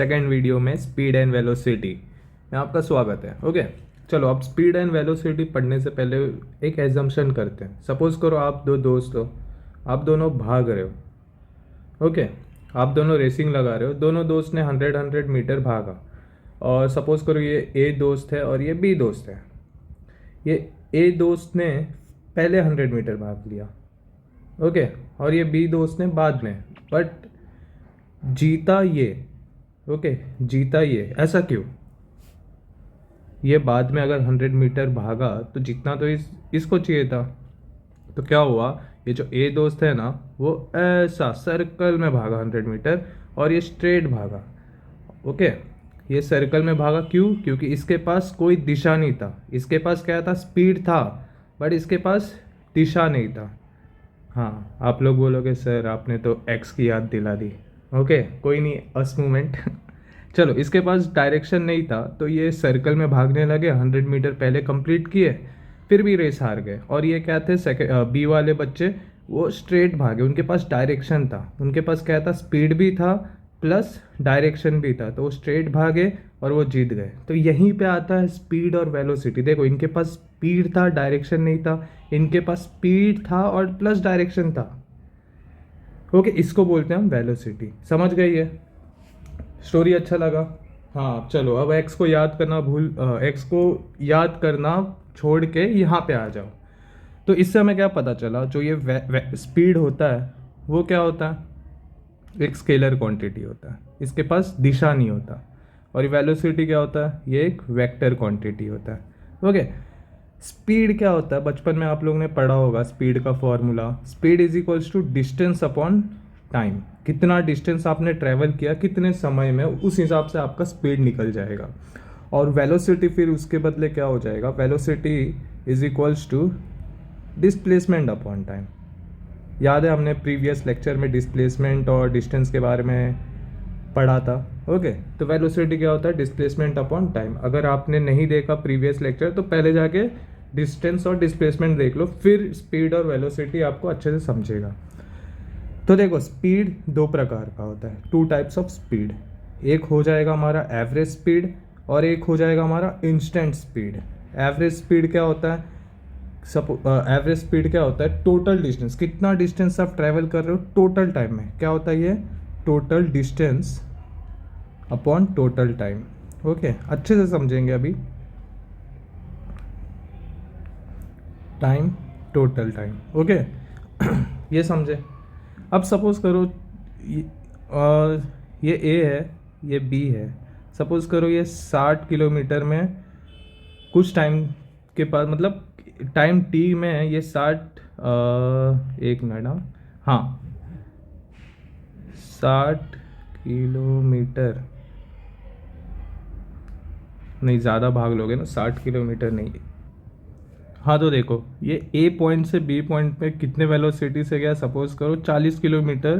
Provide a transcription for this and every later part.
Second video में speed and velocity में आपका स्वागत है। ओके, चलो अब स्पीड एंड वेलोसिटी पढ़ने से पहले एक एजम्पशन करते हैं। सपोज करो आप दो दोस्त हो, आप दोनों भाग रहे हो। ओके, आप दोनों रेसिंग लगा रहे हो, दोनों दोस्त ने 100 मीटर भागा। और सपोज करो ये ए दोस्त है और ये बी दोस्त है। ये ए दोस्त ने पहले 100 मीटर भाग लिया, ओके, और ये बी दोस्त ने बाद में, बट जीता ये। ओके, जीता ये, ऐसा क्यों? ये बाद में अगर 100 मीटर भागा तो जीतना तो इसको चाहिए था। तो क्या हुआ, ये जो ए दोस्त है ना वो ऐसा सर्कल में भागा 100 मीटर और ये स्ट्रेट भागा। ओके, ये सर्कल में भागा क्यों? क्योंकि इसके पास कोई दिशा नहीं था। इसके पास क्या था? स्पीड था, बट इसके पास दिशा नहीं था। हाँ, आप लोग बोलोगे सर आपने तो एक्स की याद दिला दी। ओके, कोई नहीं, अस मूवमेंट चलो, इसके पास डायरेक्शन नहीं था तो ये सर्कल में भागने लगे, 100 मीटर पहले कंप्लीट किए, फिर भी रेस हार गए। और ये क्या थे, बी वाले बच्चे, वो स्ट्रेट भागे, उनके पास डायरेक्शन था, उनके पास क्या था? स्पीड भी था प्लस डायरेक्शन भी था, तो वो स्ट्रेट भागे और वो जीत गए। तो यहीं पे आता है स्पीड और वेलोसिटी। देखो, इनके पास स्पीड था, डायरेक्शन नहीं था, इनके पास स्पीड था और प्लस डायरेक्शन था। ओके, इसको बोलते हैं हम वेलोसिटी। समझ गई है स्टोरी? अच्छा लगा? हाँ, चलो अब एक्स को याद करना एक्स को याद करना छोड़ के यहाँ पे आ जाओ। तो इससे हमें क्या पता चला, जो ये स्पीड होता है वो क्या होता है? एक स्केलर क्वांटिटी होता है, इसके पास दिशा नहीं होता। और ये वेलोसिटी क्या होता है? ये एक वेक्टर क्वांटिटी होता है। ओके, स्पीड क्या होता है? बचपन में आप लोगों ने पढ़ा होगा स्पीड का formula. Speed is equals to distance upon time. कितना डिस्टेंस आपने ट्रैवल किया कितने समय में, उस हिसाब से आपका स्पीड निकल जाएगा। और वेलोसिटी फिर उसके बदले क्या हो जाएगा? Velocity is equals to displacement upon time. याद है हमने प्रीवियस लेक्चर में डिस्प्लेसमेंट और डिस्टेंस के बारे में पढ़ा था। ओके, तो वेलोसिटी क्या होता है? Displacement upon time. अगर आपने नहीं देखा प्रीवियस लेक्चर तो पहले जाके डिस्टेंस और डिस्प्लेसमेंट देख लो, फिर स्पीड और वेलोसिटी आपको अच्छे से समझेगा। तो देखो, स्पीड दो प्रकार का होता है, टू टाइप्स ऑफ स्पीड। एक हो जाएगा हमारा एवरेज स्पीड और एक हो जाएगा हमारा इंस्टेंट स्पीड। एवरेज स्पीड क्या होता है? एवरेज स्पीड क्या होता है? टोटल डिस्टेंस, कितना डिस्टेंस आप ट्रैवल कर रहे हो टोटल टाइम में, क्या होता है ये? Total distance upon total time. Okay, अच्छे से समझेंगे अभी। Time, total time. ओके ये समझे। अब सपोज करो ये ए है, ये बी है। सपोज करो ये 60 किलोमीटर में कुछ टाइम के पास, मतलब टाइम टी में ये 60 एक मिनट, हाँ 60 किलोमीटर नहीं, ज़्यादा भाग लोगे ना, 60 किलोमीटर नहीं। हाँ, तो देखो ये ए पॉइंट से बी पॉइंट पे कितने वेलोसिटी से गया? सपोज करो 40 किलोमीटर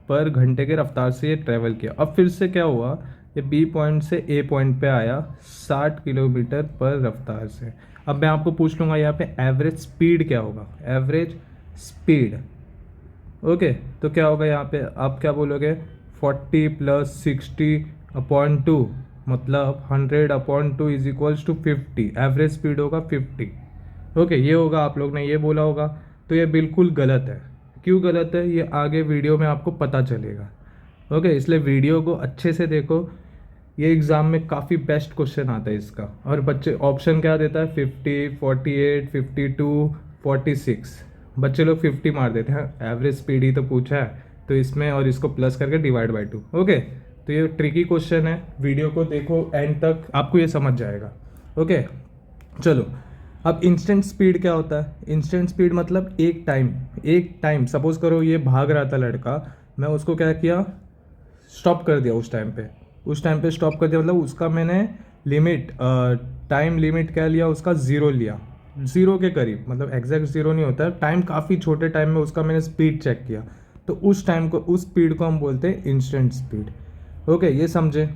पर घंटे के रफ्तार से ये ट्रैवल किया। अब फिर से क्या हुआ, ये बी पॉइंट से ए पॉइंट पे आया 60 किलोमीटर पर रफ्तार से। अब मैं आपको पूछ लूँगा यहाँ पे एवरेज स्पीड क्या होगा? Average speed. ओके, तो क्या होगा यहाँ पे? आप क्या बोलोगे? 40 + 60/2, मतलब 100/2 is equals to 50। Average speed होगा 50। ओके, ये होगा, आप लोग ने ये बोला होगा। तो ये बिल्कुल गलत है। क्यों गलत है ये आगे वीडियो में आपको पता चलेगा। ओके, इसलिए वीडियो को अच्छे से देखो। ये एग्ज़ाम में काफ़ी बेस्ट क्वेश्चन आता है इसका। और बच्चे ऑप्शन क्या देता है? 50, 48, 52, 46। बच्चे लोग 50 मार देते हैं। एवरेज स्पीड ही तो पूछा है, तो इसमें और इसको प्लस करके डिवाइड बाय 2। ओके, तो ये ट्रिकी क्वेश्चन है, वीडियो को देखो एंड तक, आपको ये समझ जाएगा। ओके, चलो अब इंस्टेंट स्पीड क्या होता है? इंस्टेंट स्पीड मतलब एक टाइम सपोज करो ये भाग रहा था लड़का, मैं उसको क्या किया? स्टॉप कर दिया उस टाइम पे स्टॉप कर दिया, मतलब उसका मैंने लिमिट, टाइम लिमिट क्या लिया? उसका 0 लिया, 0 के करीब, मतलब एग्जैक्ट 0 नहीं होता है, टाइम काफ़ी छोटे टाइम में उसका मैंने स्पीड चेक किया, तो उस टाइम को, उस स्पीड को हम बोलते हैं इंस्टेंट स्पीड। ओके, ये समझे।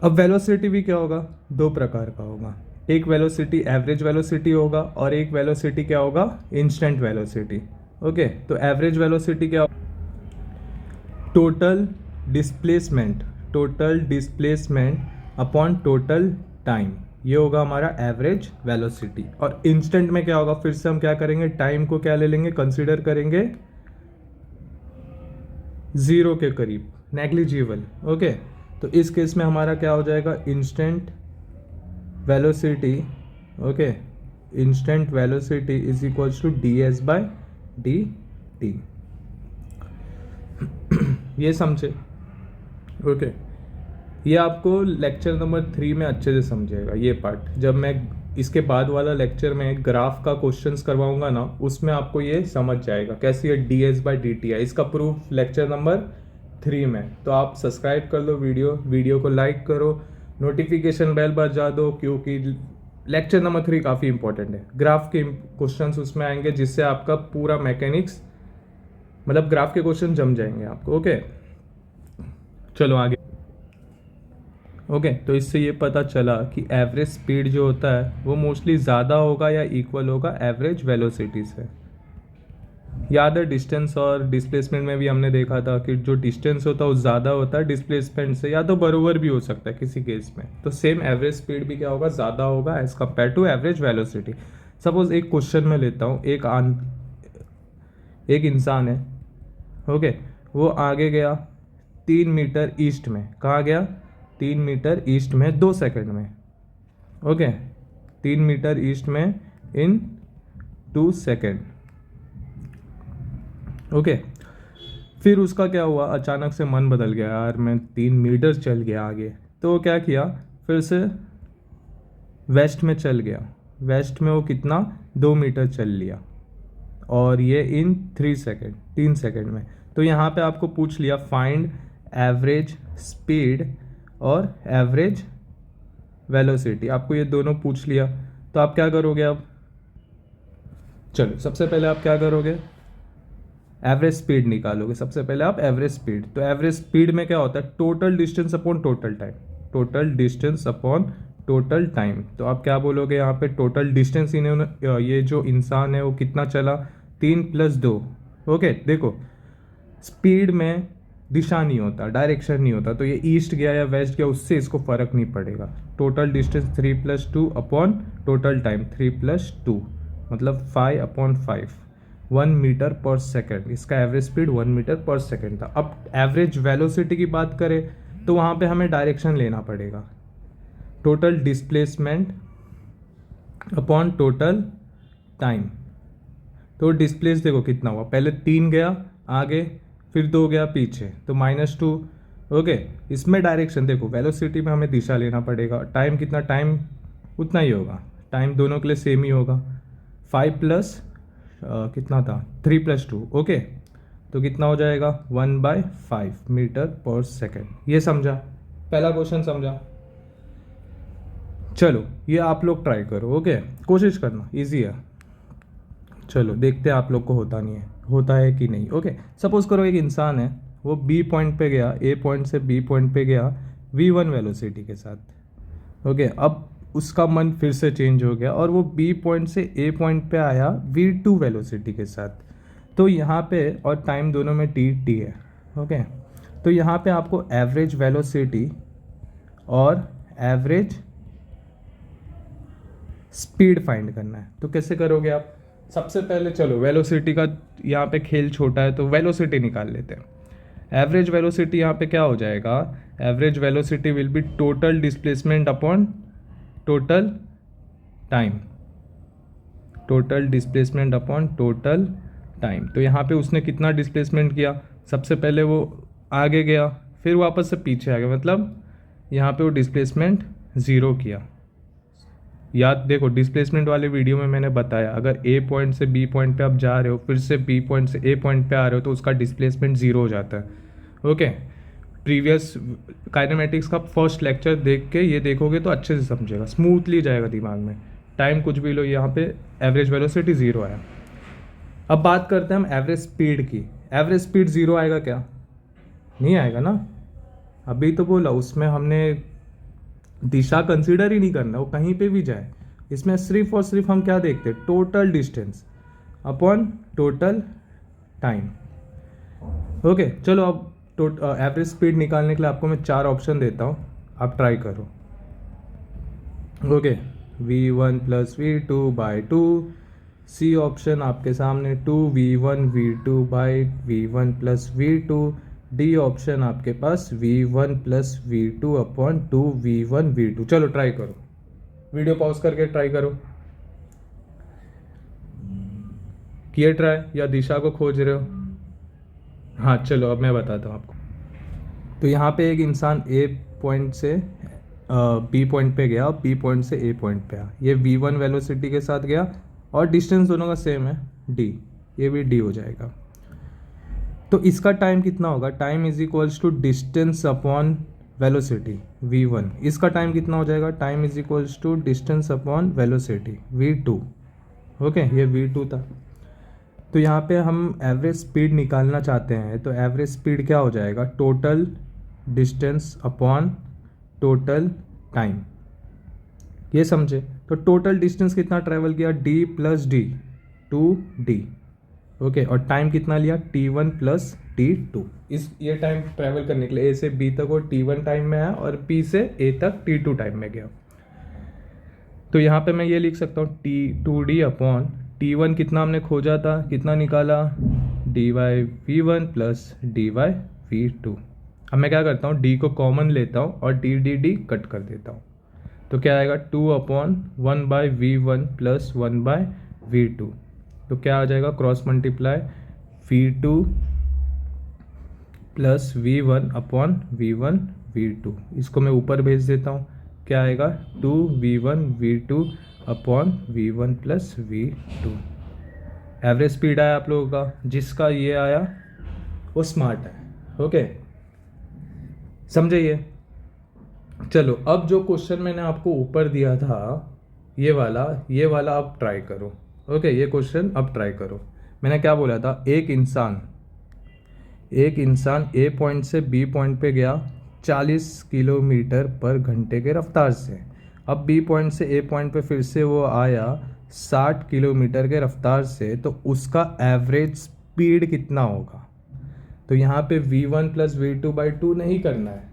अब वेलोसिटी भी क्या होगा? दो प्रकार का होगा। एक वेलोसिटी एवरेज वेलोसिटी होगा और एक वेलोसिटी क्या होगा? Instant velocity. ओके, तो एवरेज वेलोसिटी क्या? Total displacement, total displacement upon total time, ये होगा हमारा एवरेज वेलोसिटी। और इंस्टेंट में क्या होगा, फिर से हम क्या करेंगे, टाइम को क्या ले लेंगे, कंसीडर करेंगे जीरो के करीब, नेग्लिजिबल। ओके, तो इस केस में हमारा क्या हो जाएगा, instant velocity, okay, instant velocity is equals to D S by D T. ये समझे? ओके, ये आपको लेक्चर नंबर 3 में अच्छे से समझेगा ये पार्ट। जब मैं इसके बाद वाला लेक्चर में ग्राफ का क्वेश्चंस करवाऊंगा ना, उसमें आपको ये समझ जाएगा कैसे ये D S by D T है। इसका प्रूफ लेक्चर नंबर 3 में। तो आप सब्सक्राइब कर लो, वीडियो को लाइक करो, नोटिफिकेशन बेल बजा दो, क्योंकि लेक्चर नंबर 3 काफ़ी इंपॉर्टेंट है। ग्राफ के क्वेश्चंस उसमें आएंगे जिससे आपका पूरा मैकेनिक्स, मतलब ग्राफ के क्वेश्चन जम जाएंगे आपको। ओके, चलो आगे। ओके, तो इससे ये पता चला कि एवरेज स्पीड जो होता है वो मोस्टली ज़्यादा होगा या इक्वल होगा एवरेज वेलोसिटी से। याद है डिस्टेंस और डिस्प्लेसमेंट में भी हमने देखा था कि जो डिस्टेंस होता है वो ज़्यादा होता है डिस्प्लेसमेंट से, या तो बराबर भी हो सकता है किसी केस में। तो सेम एवरेज स्पीड भी क्या होगा, ज़्यादा होगा as compare to average velocity. Suppose एक क्वेश्चन में लेता हूँ, एक इंसान है, ओके, वो आगे गया 3 मीटर ईस्ट में। कहाँ गया, 3 मीटर ईस्ट में 2 सेकंड में। ओके, 3 मीटर ईस्ट में इन 2 सेकंड। ओके, फिर उसका क्या हुआ, अचानक से मन बदल गया, यार मैं 3 मीटर चल गया आगे। तो वो क्या किया, फिर से वेस्ट में चल गया। वेस्ट में वो कितना, 2 मीटर चल लिया, और ये इन 3 सेकंड, 3 सेकंड में। तो यहाँ पे आपको पूछ लिया फाइंड एवरेज स्पीड और एवरेज वेलोसिटी, आपको ये दोनों पूछ लिया। तो आप क्या करोगे अब, चलो सबसे पहले आप क्या करोगे, एवरेज स्पीड निकालोगे। सबसे पहले आप एवरेज स्पीड, तो एवरेज स्पीड में क्या होता है, total distance upon total time, total distance upon total time. तो आप क्या बोलोगे यहाँ पे, टोटल डिस्टेंस इन्होंने, ये जो इंसान है वो कितना चला, 3 + 2। ओके, देखो स्पीड में दिशा नहीं होता, डायरेक्शन नहीं होता, तो ये ईस्ट गया या वेस्ट गया उससे इसको फर्क नहीं पड़ेगा। Total distance 3 + 2 upon total time 3 + 2, मतलब 5/5, 1 मीटर पर सेकेंड। इसका एवरेज स्पीड 1 मीटर पर सेकेंड था। अब एवरेज वेलोसिटी की बात करें तो वहाँ पे हमें डायरेक्शन लेना पड़ेगा, total displacement upon total time. तो डिस्प्लेस देखो कितना हुआ, पहले 3 गया आगे, फिर 2 गया पीछे, तो -2। ओके, इसमें डायरेक्शन देखो, वेलोसिटी में हमें दिशा लेना पड़ेगा। टाइम कितना, टाइम उतना ही होगा, टाइम दोनों के लिए सेम ही होगा। 5 प्लस कितना था, 3 + 2। ओके, तो कितना हो जाएगा, 1/5 मीटर पर सेकेंड। ये समझा, पहला क्वेश्चन समझा। चलो ये आप लोग ट्राई करो, ओके, कोशिश करना, इजी है। चलो देखते हैं आप लोग को होता नहीं है, होता है कि नहीं। ओके, सपोज करो एक इंसान है, वो बी पॉइंट पे गया, ए पॉइंट से बी पॉइंट पे गया v1 वेलोसिटी के साथ। ओके, अब उसका मन फिर से चेंज हो गया और वो बी पॉइंट से ए पॉइंट पे आया v2 वेलोसिटी के साथ। तो यहाँ पे, और टाइम दोनों में t है। ओके, तो यहाँ पे आपको एवरेज वेलोसिटी और एवरेज स्पीड फाइंड करना है। तो कैसे करोगे आप, सबसे पहले चलो वेलोसिटी का यहाँ पे खेल छोटा है तो वेलोसिटी निकाल लेते हैं। एवरेज वेलोसिटी यहाँ पे क्या हो जाएगा, average velocity will be total displacement upon total time, total displacement upon total time. तो यहाँ पे उसने कितना डिस्प्लेसमेंट किया, सबसे पहले वो आगे गया, फिर वापस से पीछे आ गया, मतलब यहाँ पे वो डिस्प्लेसमेंट 0 किया। याद देखो, डिस्प्लेसमेंट वाले वीडियो में मैंने बताया, अगर ए पॉइंट से बी पॉइंट पे आप जा रहे हो, फिर से बी पॉइंट से ए पॉइंट पे आ रहे हो, तो उसका डिस्प्लेसमेंट 0 हो जाता है। ओके, प्रीवियस काइनेमेटिक्स का फर्स्ट लेक्चर देख के ये देखोगे तो अच्छे से समझेगा, स्मूथली जाएगा दिमाग में। टाइम कुछ भी लो, यहाँ पे एवरेज वेलोसिटी 0 आया। अब बात करते हैं हम एवरेज स्पीड की। एवरेज स्पीड 0 आएगा क्या, नहीं आएगा ना, अभी तो बोला उसमें हमने दिशा कंसीडर ही नहीं करना, वो कहीं पे भी जाए। इसमें सिर्फ और सिर्फ हम क्या देखते हैं, total distance upon total time. Okay, चलो अब तो एवरेज स्पीड निकालने के लिए आपको मैं 4 ऑप्शन देता हूँ, आप ट्राई करो। Okay, v1 plus v2/2, C option आपके सामने 2v1 v2/v1 plus v2, D option आपके पास v1 प्लस v2/2v1 v2। चलो ट्राई करो, वीडियो पॉज करके ट्राई करो। किए ट्राई या दिशा को खोज रहे हो? हाँ चलो अब मैं बताता हूँ आपको। तो यहाँ पे एक इंसान ए पॉइंट से बी पॉइंट पे गया, बी पॉइंट से ए पॉइंट पे आया। ये v1 वेलोसिटी के साथ गया और डिस्टेंस दोनों का सेम है d, ये भी d हो जाएगा। तो इसका टाइम कितना होगा? Time is equals to distance upon velocity v1। इसका टाइम कितना हो जाएगा? Time is equals to distance upon velocity v2। Okay, ये v2 था। तो यहाँ पे हम एवरेज स्पीड निकालना चाहते हैं, तो एवरेज स्पीड क्या हो जाएगा? Total distance upon total time, ये समझे। तो टोटल डिस्टेंस कितना ट्रैवल किया? d plus D, 2d। Okay, और टाइम कितना लिया? t1 plus t2। ये टाइम ट्रैवल करने के लिए a से b तक वो t1 टाइम में आया और b से a तक t2 टाइम में गया। तो यहाँ पे मैं ये लिख सकता हूँ t2d अपॉन t1 कितना हमने खोजा था, कितना निकाला? dy/v1 plus dy/v2। अब मैं क्या करता हूँ, d को कॉमन लेता हूँ और d कट कर देता हूँ। तो क्या आएगा? 2/1/v1 plus 1/v2। तो क्या आ जाएगा? Cross multiply v2 plus v1 upon v1 v2। इसको मैं ऊपर भेज देता हूँ, क्या आएगा? 2v1 v2 upon v1 plus v2। Average speed आया आप लोगों का, जिसका ये आया वो स्मार्ट है। ओके, समझे ये? चलो अब जो क्वेश्चन मैंने आपको ऊपर दिया था ये वाला आप ट्राई करो। ओके, ये क्वेश्चन अब ट्राई करो। मैंने क्या बोला था? एक इंसान ए पॉइंट से बी पॉइंट पे गया 40 किलोमीटर पर घंटे के रफ्तार से। अब बी पॉइंट से ए पॉइंट पे फिर से वो आया 60 किलोमीटर के रफ्तार से, तो उसका एवरेज स्पीड कितना होगा? तो यहाँ पे v1 प्लस v2/2 नहीं करना है।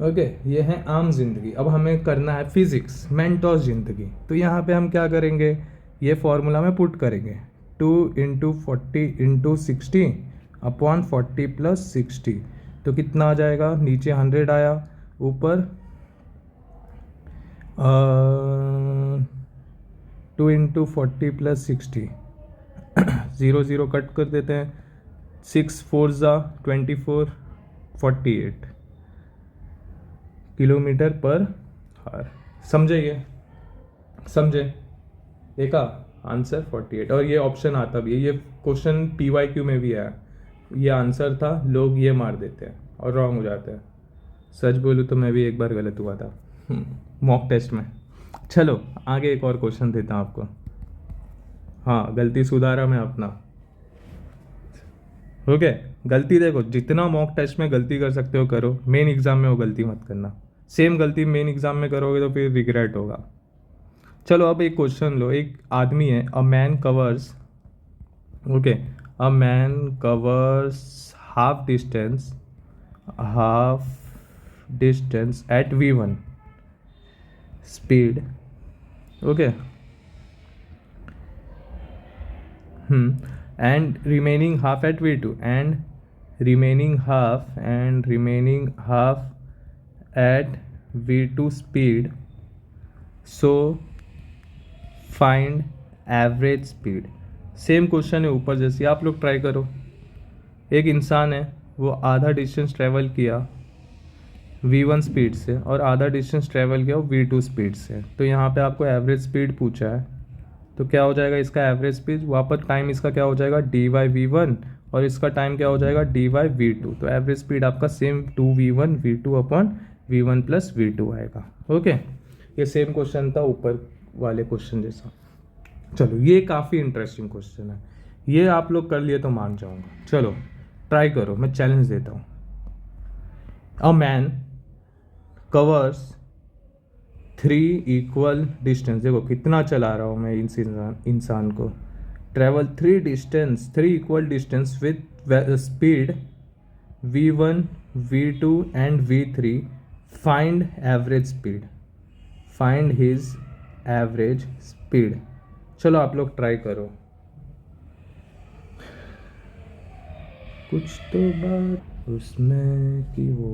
ओके, ये है आम जिंदगी। अब हमें करना है फिजिक्स, मेंटोस जिंदगी। तो यहाँ पे हम क्या करेंगे? ये फॉर्मूला में पुट करेंगे 2 × 40 × 60 अपॉन 40 प्लस 60। तो कितना आ जाएगा? नीचे 100 आया, ऊपर 2 × 40 प्लस 60, 0 0 कट कर देते हैं, 6 4 24, 48 किलोमीटर पर आवर। समझे? ये समझे? देखा आंसर 48। और ये ऑप्शन आता भी है, ये क्वेश्चन PYQ में भी आया। ये आंसर था, लोग ये मार देते हैं और रॉन्ग हो जाते हैं। सच बोलूँ तो मैं भी एक बार गलत हुआ था मॉक टेस्ट में। चलो आगे एक और क्वेश्चन देता हूँ आपको। हाँ, गलती सुधारा मैं अपना। ओके, गलती देखो, जितना मॉक टेस्ट में गलती कर सकते हो करो, मेन एग्जाम में वो गलती मत करना। सेम गलती मेन एग्जाम में करोगे तो फिर रिग्रेट होगा। चलो अब एक क्वेश्चन लो। एक आदमी है, a man covers half distance at v1 speed. Okay, and remaining half at v2 and remaining half at v2 speed, so find average speed। Same question है ऊपर जैसे, आप लोग ट्राई करो। एक इंसान है, वो आधा डिस्टेंस ट्रैवल किया v1 स्पीड से और आधा डिस्टेंस ट्रैवल किया v2 स्पीड से। तो यहाँ पे आपको एवरेज स्पीड पूछा है, तो क्या हो जाएगा इसका एवरेज स्पीड? वापस टाइम इसका क्या हो जाएगा? dy/v1, और इसका टाइम क्या हो जाएगा? dy/v2। तो एवरेज स्पीड आपका same 2v1 v2 upon v1 plus v2 आएगा। ओके, ये सेम क्वेश्चन था ऊपर वाले क्वेश्चन जैसा। चलो ये काफ़ी इंटरेस्टिंग क्वेश्चन है, ये आप लोग कर लिए तो मान जाऊंगा। चलो ट्राई करो, मैं चैलेंज देता हूँ। अ मैन कवर्स 3 इक्वल डिस्टेंस, देखो कितना चला रहा हूँ मैं इस इंसान को, travel 3 equal distance with speed V1, V2 and V3 find average speed. Find his average speed. चलो आप लोग ट्राई करो. कुछ तो बात उसमें कि वो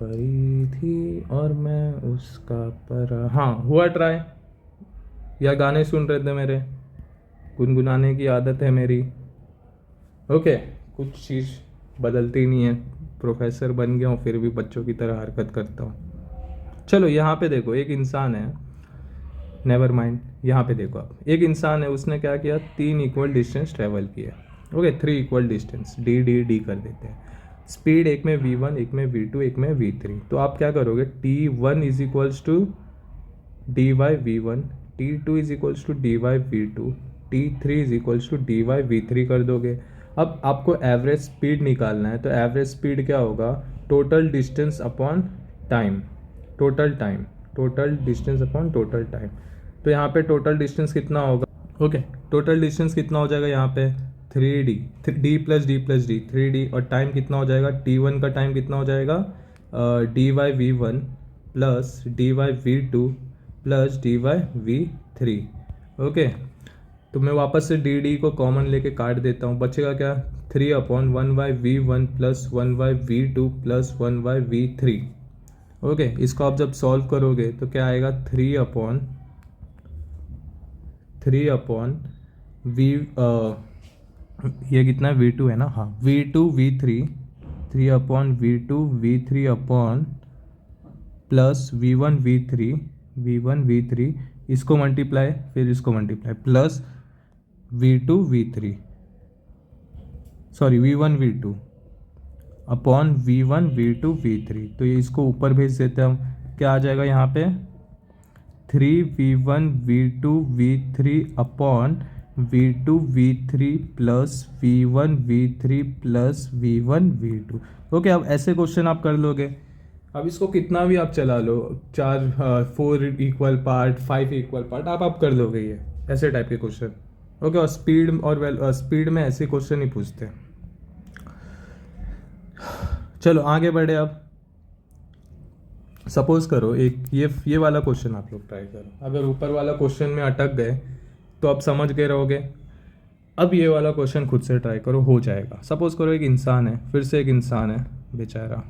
परी थी और मैं उसका परा. हाँ, हुआ ट्राई? या गाने सुन रहे थे मेरे? गुनगुनाने की आदत है मेरी. ओके, कुछ चीज़ बदलती नहीं है. प्रोफेसर बन गया हूँ फिर भी बच्चों की तरह हरकत करता हूँ. चलो यहाँ पे देखो, एक इंसान है. नेवर माइंड, यहाँ पे देखो आप, एक इंसान है, उसने क्या किया, 3 इक्वल डिस्टेंस ट्रेवल किया. Okay, 3 equal distance, D D D कर देते हैं. स्पीड एक में V1, एक में V2, एक में V3. तो आप क्या करोगे, T1 is equals to D by V1, T2 is equals to D by V2, T3 is equals to D by V3 कर दोगे. अब आपको एवरेज स्पीड निकालना है, तो एवरेज स्पीड क्या होगा, total distance upon time. Total distance upon total time. तो यहाँ पे टोटल डिस्टेंस कितना होगा. ओके, टोटल डिस्टेंस कितना हो जाएगा यहाँ पे, 3D, D plus D plus D, 3D. और टाइम कितना हो जाएगा, T1 का टाइम कितना हो जाएगा, D by V1 plus D by V2 plus D by V3. Okay, तो मैं वापस से डी डी को कॉमन लेके काट देता हूँ. बचेगा क्या, 3/1/V1 plus 1/V2 plus 1/V3. Okay, इसको आप जब सॉल्व करोगे तो क्या आएगा, 3/3 V, ये कितना है, V2 है ना. हाँ, V2 V3, 3/V2 V3 upon plus V1 V3, इसको मल्टीप्लाई, फिर इसको multiply, plus V2 V3, sorry V1 V2 upon V1 V2 V3. तो ये इसको ऊपर भेज देते हैं हम. क्या आ जाएगा यहाँ पे, 3V1 V2 V3 upon V2 V3 plus V1 V3 plus V1 V2. Okay, अब ऐसे क्वेश्चन आप कर लोगे. अब इसको कितना भी आप चला लो, 4 इक्वल पार्ट, 5 इक्वल पार्ट, आप कर लोगे ये ऐसे टाइप के क्वेश्चन. ओके, और स्पीड में ऐसे क्वेश्चन ही पूछते हैं. चलो आगे बढ़े. अब सपोज करो एक ये वाला क्वेश्चन आप लोग ट्राई करो. अगर ऊपर वाला क्वेश्चन में अटक गए तो आप समझ गए रहोगे. अब ये वाला क्वेश्चन खुद से ट्राई करो, हो जाएगा. सपोज करो एक इंसान है, फिर से एक इंसान है, बेचारा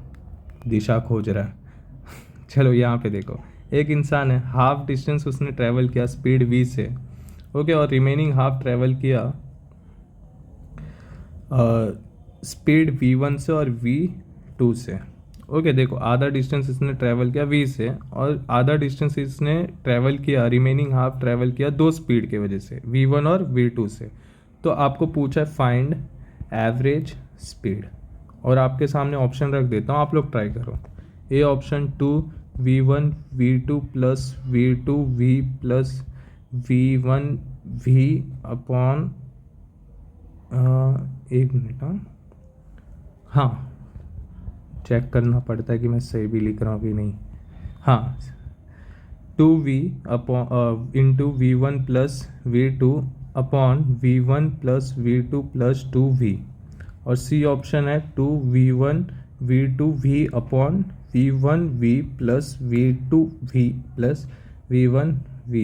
दिशा खोज रहा है. चलो यहाँ पे देखो, एक इंसान है, हाफ डिस्टेंस उसने ट्रैवल किया स्पीड V से. ओके, और रिमेनिंग हाफ ट्रैवल किया स्पीड V1 से और V2 से. ओके, देखो आधा डिस्टेंस इसने ट्रैवल किया V से और आधा डिस्टेंस इसने ट्रैवल किया, रिमेनिंग हाफ ट्रैवल किया 2 स्पीड के वजह से, V1 और V2 से. तो आपको पूछा है फाइंड एवरेज स्पीड, और आपके सामने ऑप्शन रख देता हूँ, आप लोग ट्राई करो. A option 2V1 V2 plus V2 V plus V1 V upon, एक मिनट, हाँ चेक करना पड़ता है कि मैं सही भी लिख रहा हूँ कि नहीं. हाँ, 2V upon into V1 plus V2 upon V1 plus V2 plus 2V. और सी ऑप्शन है 2V1 V2 V upon V1 V plus V2 V plus V1 V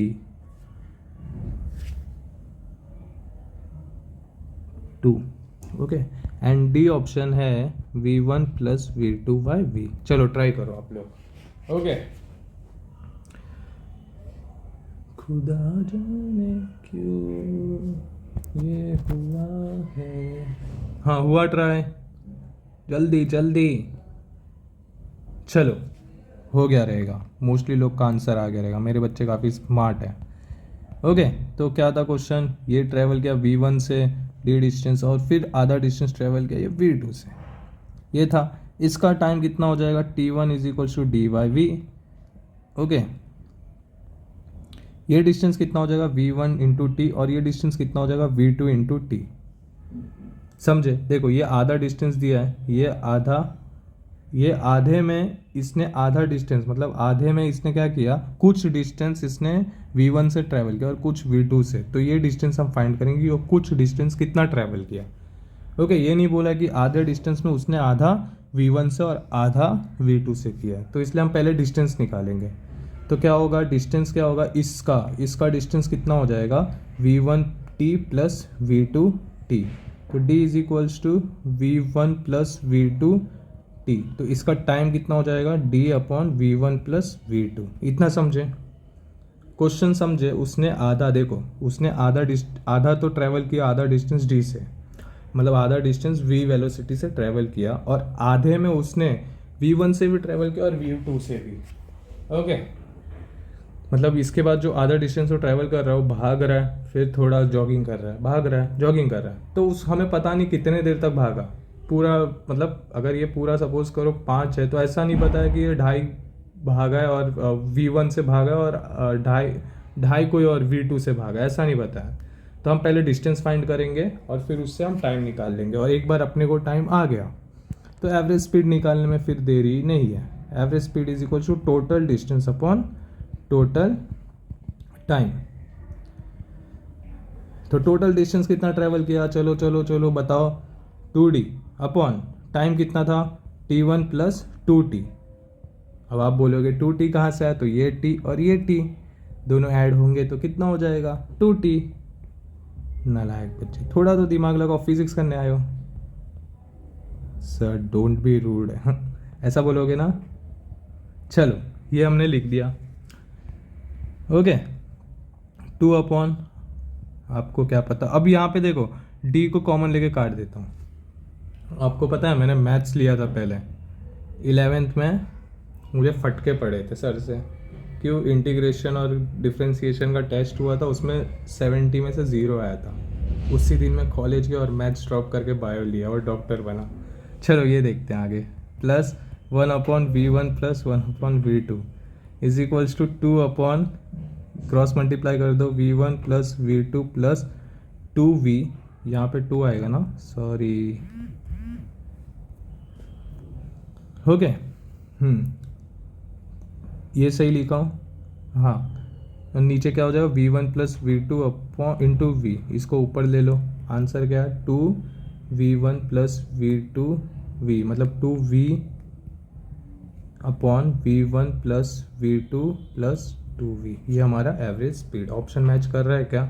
2. Okay, and D option है V1 प्लस V2/V. चलो try करो आप लोग. Okay, खुदा जाने क्यों ये हुआ है. हाँ, हुआ ट्राई, जल्दी जल्दी. चलो, हो गया रहेगा. मोस्टली लोग का आंसर आ गया रहेगा. मेरे बच्चे काफ़ी स्मार्ट हैं. ओके, तो क्या था क्वेश्चन, ये ट्रैवल किया V1 से डी डिस्टेंस और फिर आधा डिस्टेंस ट्रैवल किया ये V2 से, ये था. इसका टाइम कितना हो जाएगा, T1 is equal to D by V. Okay, ये डिस्टेंस कितना हो जाएगा, V1 इंटू टी, और ये डिस्टेंस कितना हो जाएगा, V2 इंटू टी. समझे, देखो ये आधा डिस्टेंस दिया है, ये आधे में इसने आधा डिस्टेंस, मतलब आधे में इसने क्या किया, कुछ डिस्टेंस इसने V1 से ट्रैवल किया और कुछ V2 से. तो ये डिस्टेंस हम फाइंड करेंगे कि वो कुछ डिस्टेंस कितना ट्रैवल किया. ओके, ये नहीं बोला कि आधे डिस्टेंस में उसने आधा V1 से और आधा V2 से किया है, तो इसलिए हम पहले डिस्टेंस निकालेंगे। तो क्या होगा, डिस्टेंस क्या होगा, इसका डिस्टेंस कितना हो जाएगा, V1t प्लस V2t। तो d is equals to V1 plus V2t। तो इसका टाइम कितना हो जाएगा, d upon V1 plus V2। इतना समझे, क्वेश्चन समझे। उसने आधा, देखो उसने आधा तो ट्रैवल किया, आधा डिस्टेंस d से, मतलब आधा डिस्टेंस v वेलोसिटी से ट्रैवल किया, और आधे में उसने V1 से भी ट्रैवल किया और V2 से भी। ओके, मतलब इसके बाद जो आधा डिस्टेंस वो ट्रैवल कर रहा है, वो भाग रहा है, फिर थोड़ा जॉगिंग कर रहा है, भाग रहा है, जॉगिंग कर रहा है। तो उस हमें पता नहीं कितने देर तक भागा पूरा, मतलब अगर ये पूरा सपोज करो 5 है, तो ऐसा नहीं पता है कि ये 2.5 भागा है और V1 से भागा है और ढाई कोई और V2 से भागा, ऐसा नहीं पता है। तो हम पहले डिस्टेंस फाइंड करेंगे और फिर उससे हम टाइम निकाल लेंगे, और एक बार अपने को टाइम आ गया तो एवरेज स्पीड निकालने में फिर देरी नहीं है। Average speed is equal to total distance upon total time. तो टोटल डिस्टेंस कितना ट्रैवल किया, चलो चलो चलो बताओ, 2d अपॉन टाइम कितना था, t1 प्लस 2t। अब आप बोलोगे 2t कहाँ से आया, तो ये t और ये t दोनों ऐड होंगे तो कितना हो जाएगा, 2t। नालायक बच्चे, थोड़ा तो दिमाग लगाओ, फिजिक्स करने आए हो। सर डोंट बी रूड, ऐसा बोलोगे ना। चलो ये हमने लिख दिया। ओके, 2 अपॉन, आपको क्या पता, अब यहाँ पे देखो d को कॉमन लेके काट देता हूँ। आपको पता है मैंने मैथ्स लिया था पहले 11th में, मुझे फटके पड़े थे सर से, क्यों, इंटीग्रेशन और डिफरेंशिएशन का टेस्ट हुआ था, उसमें 70 में से 0 आया था। उसी दिन मैं कॉलेज गया और मैथ्स ड्रॉप करके बायो लिया और डॉक्टर बना। चलो ये देखते हैं आगे, plus 1 upon V1 plus 1 upon V2 is equals to 2 upon, cross multiply कर दो, V1 plus V2 plus 2V, यहाँ पे 2 आएगा ना, सॉरी, ओके, ये सही लिखा हूँ, हाँ। और नीचे क्या हो जाएगा, V1 plus V2 upon into V, इसको ऊपर ले लो, आंसर क्या है, 2V1 प्लस V2V, मतलब 2V upon V1 plus V2 plus 2V। ये हमारा एवरेज स्पीड। ऑप्शन मैच कर रहा है क्या,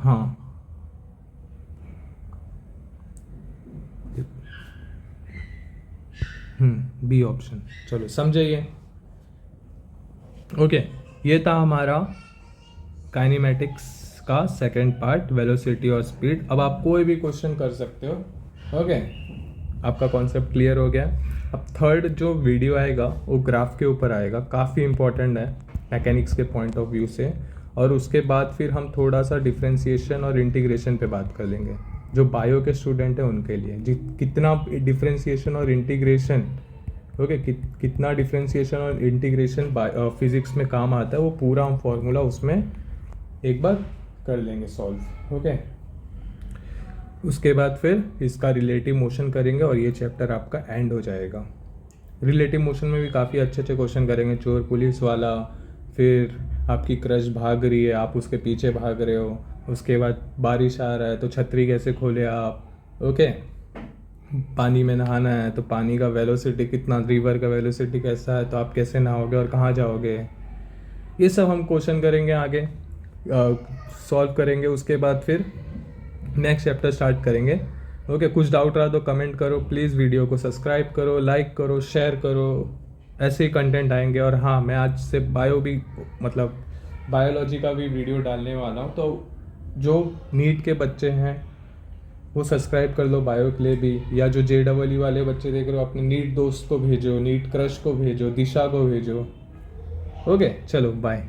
हाँ, बी ऑप्शन। चलो समझे ये। ओके, ये था हमारा काइनेमेटिक्स का सेकंड पार्ट, वेलोसिटी और स्पीड। अब आप कोई भी क्वेश्चन कर सकते हो। ओके, आपका कॉन्सेप्ट क्लियर हो गया। अब थर्ड जो वीडियो आएगा वो ग्राफ के ऊपर आएगा, काफ़ी इंपॉर्टेंट है मैकेनिक्स के पॉइंट ऑफ व्यू से। और उसके बाद फिर हम थोड़ा सा डिफरेंशिएशन और इंटीग्रेशन पे बात कर लेंगे, जो बायो के स्टूडेंट हैं उनके लिए, कितना डिफरेंशिएशन और इंटीग्रेशन, ओके, कितना डिफरेंशिएशन और इंटीग्रेशन फिजिक्स में काम आता है, वो पूरा हम फॉर्मूला उसमें एक बार कर लेंगे सॉल्व। ओके, उसके बाद फिर इसका रिलेटिव मोशन करेंगे और ये चैप्टर आपका एंड हो जाएगा। रिलेटिव मोशन में भी काफ़ी अच्छे अच्छे क्वेश्चन करेंगे, चोर पुलिस वाला, फिर आपकी क्रश भाग रही है, आप उसके पीछे भाग रहे हो, उसके बाद बारिश आ रहा है तो छतरी कैसे खोले आप, ओके, पानी में नहाना है तो पानी का वेलोसिटी कितना, रिवर का वेलोसिटी कैसा है, तो आप कैसे नहाओगे और कहाँ जाओगे, ये सब हम क्वेश्चन करेंगे आगे, सॉल्व करेंगे। उसके बाद फिर नेक्स्ट चैप्टर स्टार्ट करेंगे। ओके, कुछ डाउट रहा तो कमेंट करो प्लीज़, वीडियो को सब्सक्राइब करो, लाइक करो, शेयर करो, ऐसे ही कंटेंट आएंगे। और हाँ, मैं आज से मतलब बायोलॉजी का भी वीडियो डालने वाला हूँ, तो जो नीट के बच्चे हैं वो सब्सक्राइब कर लो बायो के लिए भी, या जो JEE वाले बच्चे देख रहे हो अपने नीट दोस्त को भेजो, नीट क्रश को भेजो, दिशा को भेजो। ओके, चलो बाय।